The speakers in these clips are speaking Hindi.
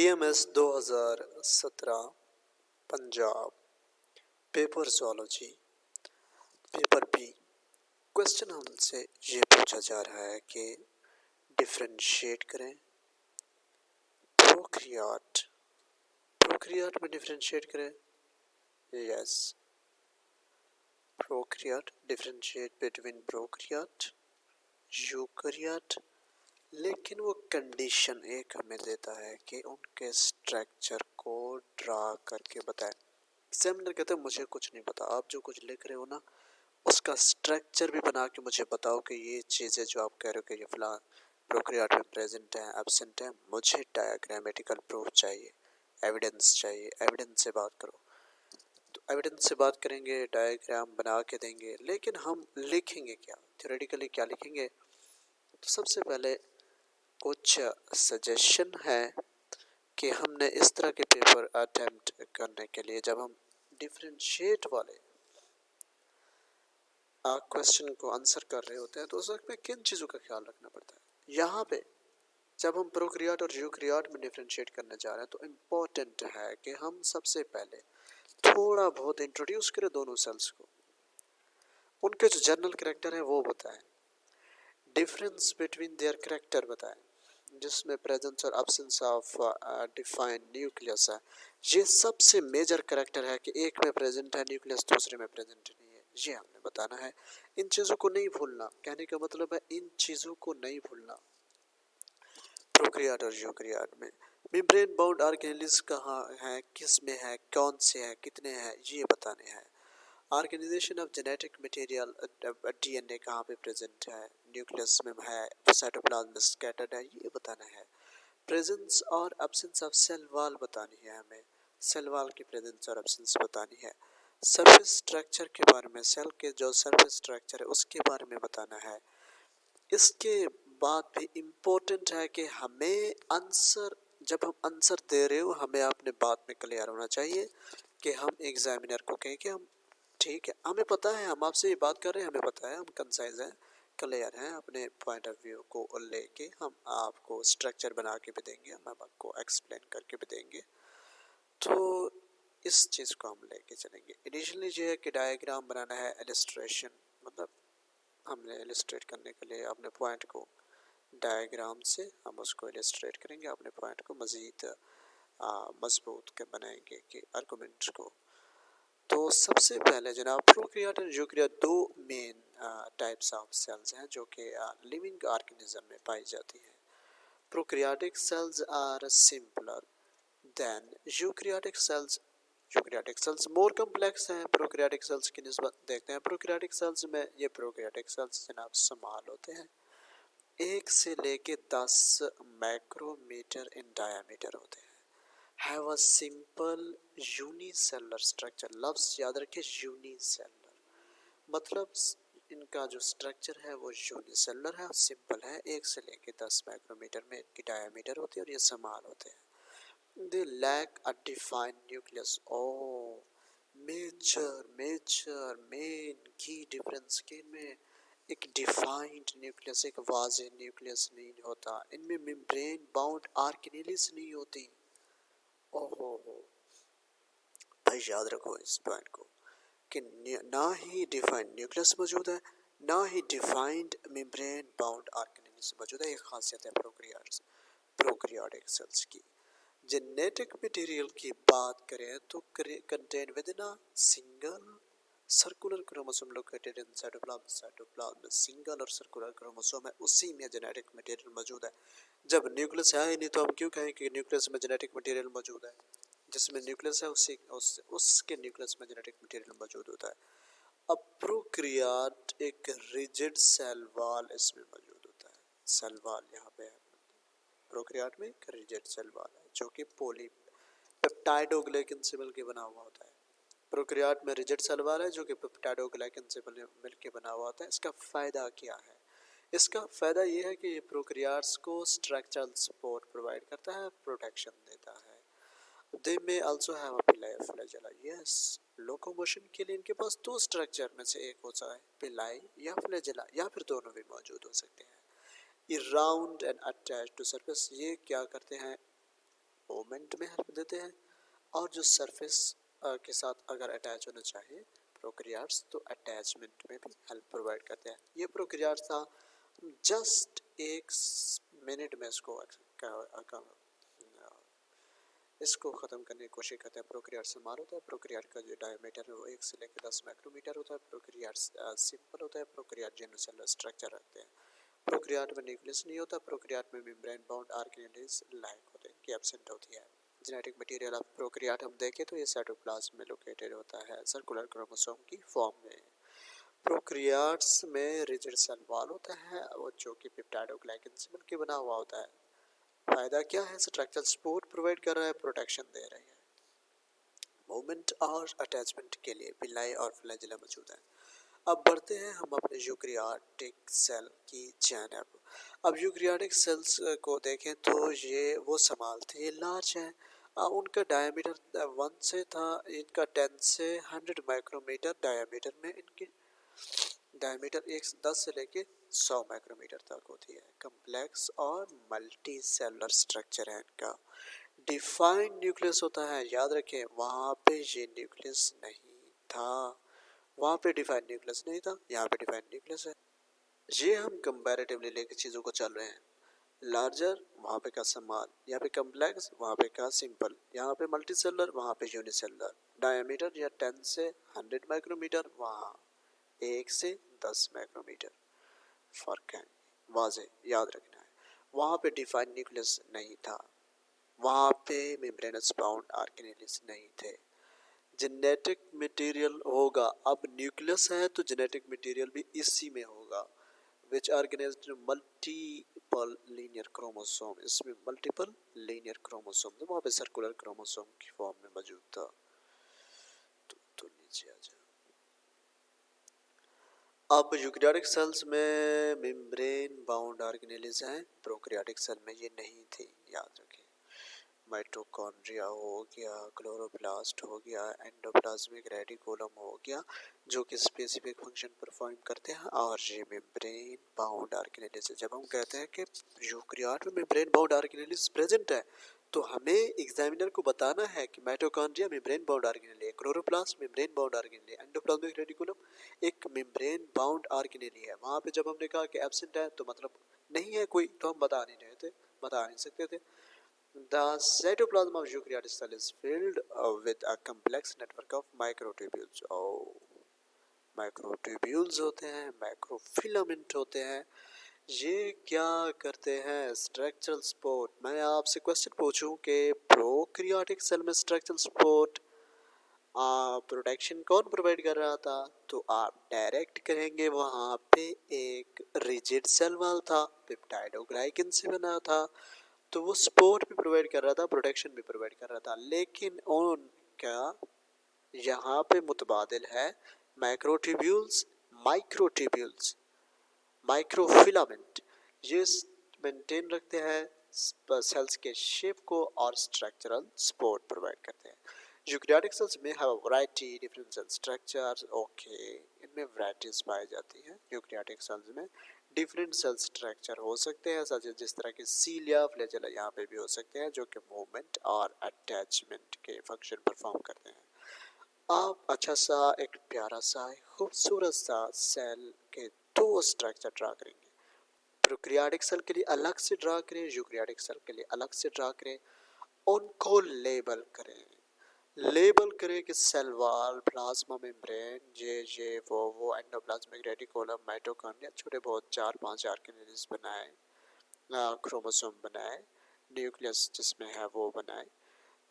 BMS 2017 Punjab paper zoology paper B. Question हमसे ये पूछा जा रहा है कि डिफरेंशिएट करें प्रोकैरियोट में डिफरेंशिएट करें। Yes, prokaryote differentiate between prokaryote eukaryote, लेकिन वो कंडीशन एक हमें देता है कि उनके स्ट्रक्चर को ड्रा करके बताएं। एग्जामिनर कहते हैं मुझे कुछ नहीं पता, आप जो कुछ लिख रहे हो ना उसका स्ट्रक्चर भी बना के मुझे बताओ कि ये चीज़ें जो आप कह रहे हो कि ये फलां प्रोकैरियोट में प्रेजेंट है एब्सेंट है, मुझे डायग्रामेटिकल प्रूफ चाहिए, एविडेंस चाहिए, एविडेंस से बात करो। तो एविडेंस से बात करेंगे, डायग्राम बना के देंगे, लेकिन हम लिखेंगे क्या, थ्योरेटिकली क्या लिखेंगे। तो सबसे पहले कुछ सजेशन है कि हमने इस तरह के पेपर अटेम्प्ट करने के लिए जब हम डिफरेंशिएट वाले क्वेश्चन को आंसर कर रहे होते हैं तो उस वक्त में किन चीज़ों का ख्याल रखना पड़ता है। यहाँ पे जब हम प्रोकैरियोट और यूकैरियोट में डिफरेंशिएट करने जा रहे हैं तो इम्पोर्टेंट है कि हम सबसे पहले थोड़ा बहुत इंट्रोड्यूस करें दोनों सेल्स को, उनके जो जनरल कैरेक्टर है वो बताएं, डिफरेंस बिटवीन देयर कैरेक्टर बताएं, जिसमें प्रेजेंस और एब्सेंस ऑफ डिफाइंड न्यूक्लियस है। ये सबसे मेजर कैरेक्टर है कि एक में प्रेजेंट है न्यूक्लियस, दूसरे में प्रेजेंट नहीं है, ये हमने बताना है। इन चीज़ों को नहीं भूलना, कहने का मतलब है इन चीज़ों को नहीं भूलना। प्रोकैरियोट और यूकैरियोट में मेम्ब्रेन बाउंड ऑर्गेनेल्स कहाँ है, किस में है, कौन से हैं, कितने हैं, ये बताने हैं। Organisation of genetic material DNA कहाँ पे प्रेजेंट है, न्यूक्लियस में है, साइटोप्लाज्म में स्कैटर्ड है, ये बताना है। प्रेजेंस और एब्सेंस ऑफ सेल वॉल बतानी है हमें, सेल वॉल की प्रेजेंस और एब्सेंस बतानी है। सरफेस स्ट्रक्चर के बारे में, सेल के जो सरफेस स्ट्रक्चर है उसके बारे में बताना है। इसके बाद भी इम्पोर्टेंट है कि हमें आंसर, जब हम आंसर दे रहे हो हमें अपने बात में क्लियर होना चाहिए कि हम एग्जामिनर को कहें कि हम ठीक है, हमें पता है, हम आपसे ये बात कर रहे हैं, हमें पता है, हम कंसाइज हैं, क्लियर हैं, अपने पॉइंट ऑफ व्यू को लेके हम आपको स्ट्रक्चर बना के भी देंगे, हम आपको एक्सप्लेन करके भी देंगे। तो इस चीज़ को हम लेके चलेंगे। इनिशियली ये है कि डायग्राम बनाना है, इलस्ट्रेशन, मतलब हमने इलस्ट्रेट करने के लिए अपने पॉइंट को डायग्राम से हम उसको इलस्ट्रेट करेंगे, अपने पॉइंट को मज़ीद मजबूत के बनाएंगे कि आर्गूमेंट्स को। तो सबसे पहले जनाब प्रोकैरियोट और यूकैरियोट दो मेन टाइप्स ऑफ सेल्स हैं जो कि लिविंग ऑर्गेनिज्म में पाई जाती हैं। Prokaryotic cells are simpler than eukaryotic cells. Eukaryotic cells more complex हैं प्रोकैरियोटिक सेल्स की निस्बत। देखते हैं प्रोकैरियोटिक सेल्स में, ये प्रोकैरियोटिक सेल्स जनाब स्मॉल होते हैं, 1 से लेके 10 माइक्रोमीटर इन डायामीटर होते हैं। Have a simple unicellular structure, लफ्ज़ याद रखें यूनिसेलुलर, मतलब इनका जो स्ट्रक्चर है वो यूनिसेलुलर है, सिंपल है, 1 से लेके 10 माइक्रोमीटर में इनकी डायामीटर होती है और ये स्मॉल होते हैं। They lack a defined nucleus. Oh major main की डिफरेंस के इनमें एक डिफाइंड न्यूक्लियस, एक वाज़ेह न्यूक्लियस नहीं होता, इनमें मेम्ब्रेन बाउंड ऑर्गेनेल्स नहीं होती। ओहो भाई याद रखो इस पॉइंट को कि ना ही डिफाइंड न्यूक्लियस मौजूद है, ना ही डिफाइंड मेम्ब्रेन बाउंड ऑर्गेनेल्स मौजूद है। एक खासियत है प्रोकैरियोटिक सेल्स की। जेनेटिक मटेरियल की बात करें तो contain with in a single circular chromosome located in cytoplasm. Cytoplasm में सिंगल और सर्कुलर क्रोमोसोम है, उसी में जेनेटिक मटेरियल मौजूद है। जब न्यूक्लियस है ही नहीं तो हम क्यों कहें कि न्यूक्लियस में जेनेटिक मटेरियल मौजूद है। जिसमें न्यूक्लियस है उसके न्यूक्लियस में जेनेटिक मटेरियल मौजूद होता है। अब प्रोकैरियोट एक रिजिड सेल वॉल इसमें मौजूद होता है, सेल वॉल यहाँ पे है, प्रोकैरियोट में एक रिजिड सेल वॉल है जो कि पॉलीपेप्टाइडोग्लाइकन से मिलकर बना हुआ होता है। प्रोकैरियोट में रिजिड सेल वॉल है जो कि पेप्टाइडोग्लाइकन से मिलकर बना हुआ होता है। इसका फ़ायदा क्या है? इसका फ़ायदा ये है कि ये प्रोकैरियोट्स को स्ट्रक्चरल सपोर्ट प्रोवाइड करता है, प्रोटेक्शन देता है। They may also have a flagella. Yes, locomotion के लिए इनके पास दो स्ट्रक्चर में से एक होता है, पिलाई या फ्लैजेला, या फिर दोनों भी मौजूद हो सकते हैं। ये round and attach to surface, ये क्या करते हैं, ओमेन डेवलपमेंट में हेल्प देते हैं, और जो सरफेस के साथ अगर अटैच होना चाहिए प्रोकैरियोट्स तो अटैचमेंट में भी हेल्प प्रोवाइड करते हैं। ये प्रोकैरियोट्स था, जस्ट एक मिनट में इसको ख़त्म करने की कोशिश करते हैं। प्रोकैरियोट स्मॉल होता है, प्रोकैरियोट का जो डायमीटर है वो 1 से लेकर 10 माइक्रोमीटर होता है। प्रोकैरियोट सिंपल होता है, प्रोकैरियोट यूनिसेलुलर स्ट्रक्चर रखते हैं। प्रोकैरियोट में न्यूक्लियस नहीं होता, प्रोकैरियोट में मेम्ब्रेन बाउंड ऑर्गेनेल्स लैक होते हैं कि एब्सेंट होती है। जेनेटिक मटेरियल ऑफ प्रोकैरियोट हम देखें तो ये साइटोप्लाज्म में लोकेटेड होता है सर्कुलर क्रोमोसोम की फॉर्म में। प्रोकैरियोट्स में रिजिड सेल वॉल होता है और जो कि पेप्टाइडोग्लाइकन से मिलकर बना हुआ होता है। फायदा क्या है? स्ट्रक्चरल सपोर्ट प्रोवाइड कर रहा है, प्रोटेक्शन दे रही है। मूवमेंट और अटैचमेंट के लिए पिलाई और फ्लैजिला मौजूद है। अब बढ़ते हैं हम अपने यूकैरियोटिक सेल की जानब। अब यूकैरियोटिक सेल्स को देखें तो ये वो संभालते हैं, लार्ज है। उनका डायमीटर 1 से था, इनका 10 से 100 माइक्रोमीटर डायमीटर में इनके डायमीटर 10 से लेके 100 माइक्रोमीटर तक होती है। कम्प्लेक्स और मल्टी सेलुलर स्ट्रक्चर है इनका। डिफाइंड न्यूक्लियस होता है, याद रखें वहाँ पे ये न्यूक्लियस नहीं था, वहाँ पे डिफाइंड न्यूक्लियस नहीं था, यहाँ पे डिफाइंड न्यूक्लियस है। ये हम कंपैरेटिवली लेके चीज़ों को चल रहे हैं। लार्जर वहाँ पे का स्मॉल, यहाँ पे कम्प्लेक्स वहाँ पे का सिंपल, यहाँ पे मल्टी सेलुलर वहाँ पे यूनिसेलुलर। डायमीटर या 10 से 100 माइक्रोमीटर, वहाँ 1 से 10 माइक्रोमीटर फर्क है, वाजे याद रखना है। वहाँ पे डिफाइंड न्यूक्लियस नहीं था, वहाँ पे मेम्ब्रेनस बाउंड ऑर्गेनेल्स नहीं थे। जेनेटिक मटेरियल होगा, अब न्यूक्लियस है तो जेनेटिक मटेरियल भी इसी में होगा। विच ऑर्गेनाइज्ड मल्टीपल लीनियर क्रोमोसोम, इसमें मल्टीपल लीनियर क्रोमोसोम थे, वहाँ पे सर्कुलर क्रोमोसोम की फॉर्म में मौजूद था। तो नीचे आ जाए। अब यूकैरियोटिक सेल्स में मेम्ब्रेन बाउंड ऑर्गेनेल्स हैं, प्रोकैरियोटिक सेल में ये नहीं थे, याद रखें। माइटोकॉन्ड्रिया हो गया, क्लोरोप्लास्ट हो गया, एंडोप्लाज्मिक रेटिकुलम हो गया, जो कि स्पेसिफिक फंक्शन परफॉर्म करते हैं, और ये मेम्ब्रेन बाउंड ऑर्गेनेल्स है। जब हम कहते हैं कि यूकैरियोट में मेम्ब्रेन बाउंड ऑर्गेनेल्स प्रेजेंट है तो हमें एग्जामिनर को बताना है कि माइटोकॉन्ड्रिया मेम्ब्रेन बाउंड ऑर्गेनेल है, क्लोरोप्लास्ट मेम्ब्रेन बाउंड ऑर्गेनेल है, एंडोप्लाज्मिक रेटिकुलम एक मेम्ब्रेन बाउंड ऑर्गेनेल है। वहाँ पे जब हमने कहा कि एब्सेंट है तो मतलब नहीं है कोई, तो हम बता नहीं रहे थे, बता नहीं सकते थे। The cytoplasm of eukaryotic cell is filled with a complex network of microtubules. Microtubules होते हैं, माइक्रोफिलामेंट होते हैं। ये क्या करते हैं? Structural support. मैं आपसे क्वेश्चन पूछूं कि प्रोकैरियोटिक सेल में स्ट्रक्चरल सपोर्ट प्रोटेक्शन कौन प्रोवाइड कर रहा था? तो आप डायरेक्ट करेंगे वहाँ पे एक रिजिड सेल वॉल था, पेप्टाइडोग्लाइकन से बना था, तो वो सपोर्ट भी प्रोवाइड कर रहा था, प्रोटेक्शन भी प्रोवाइड कर रहा था। लेकिन उनका यहाँ पे मुतबादिल है माइक्रोट्यूब्यूल्स, माइक्रोट्यूब्यूल्स, माइक्रोफिलामेंट। ये मेंटेन रखते हैं सेल्स के शेप को और स्ट्रक्चरल सपोर्ट प्रोवाइड करते हैं। यूकैरियोटिक सेल्स में have variety different cell structures. Okay, इनमें वैरायटीज पाई जाती हैं। यूकैरियोटिक सेल्स में डिफरेंट सेल स्ट्रक्चर हो सकते हैं, सच जिस तरह के सीलिया फ्लैजेला यहाँ पे भी हो सकते हैं, जो कि मूवमेंट और अटैचमेंट के फंक्शन परफॉर्म करते हैं। आप अच्छा सा एक प्यारा सा खूबसूरत सा सेल के दो स्ट्रक्चर ड्रा करेंगे। प्रोकैरियोटिक सेल के लिए अलग से ड्रा करें, यूकैरियोटिक सेल के लिए अलग से ड्रा करें, उनको लेबल करें। लेबल करें कि सेल वॉल, प्लाज्मा मेम्ब्रेन, ये वो एंडोप्लाज्मिक रेटिकुलम, माइटोकॉन्ड्रिया, छोटे बहुत 4-5 ऑर्गेनेल्स बनाए, क्रोमोसोम बनाए, न्यूक्लियस जिसमें है वो बनाए।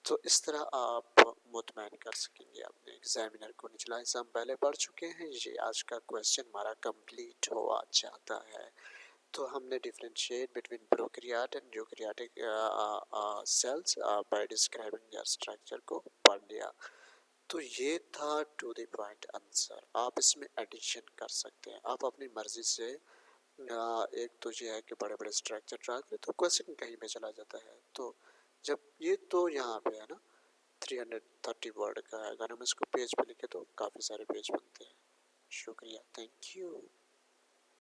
तो इस तरह आप मुतमैन कर सकेंगे अपने एग्जामिनर को। निचला हिस्सा हम पहले पढ़ चुके हैं, ये आज का क्वेश्चन हमारा कंप्लीट हुआ चाहता है। तो हमने differentiate between prokaryote and eukaryotic cells by describing their structure को पढ़ लिया। तो ये था टू द पॉइंट आंसर। आप इसमें एडिशन कर सकते हैं, आप अपनी मर्जी से। एक तो ये है कि बड़े बड़े स्ट्रक्चर ड्रा करें तो क्वेश्चन कहीं पे चला जाता है। तो जब ये तो यहाँ पे है ना 330 वर्ड का है, अगर हम इसको पेज पे लिखे तो काफ़ी सारे पेज बनते हैं। शुक्रिया, थैंक यू।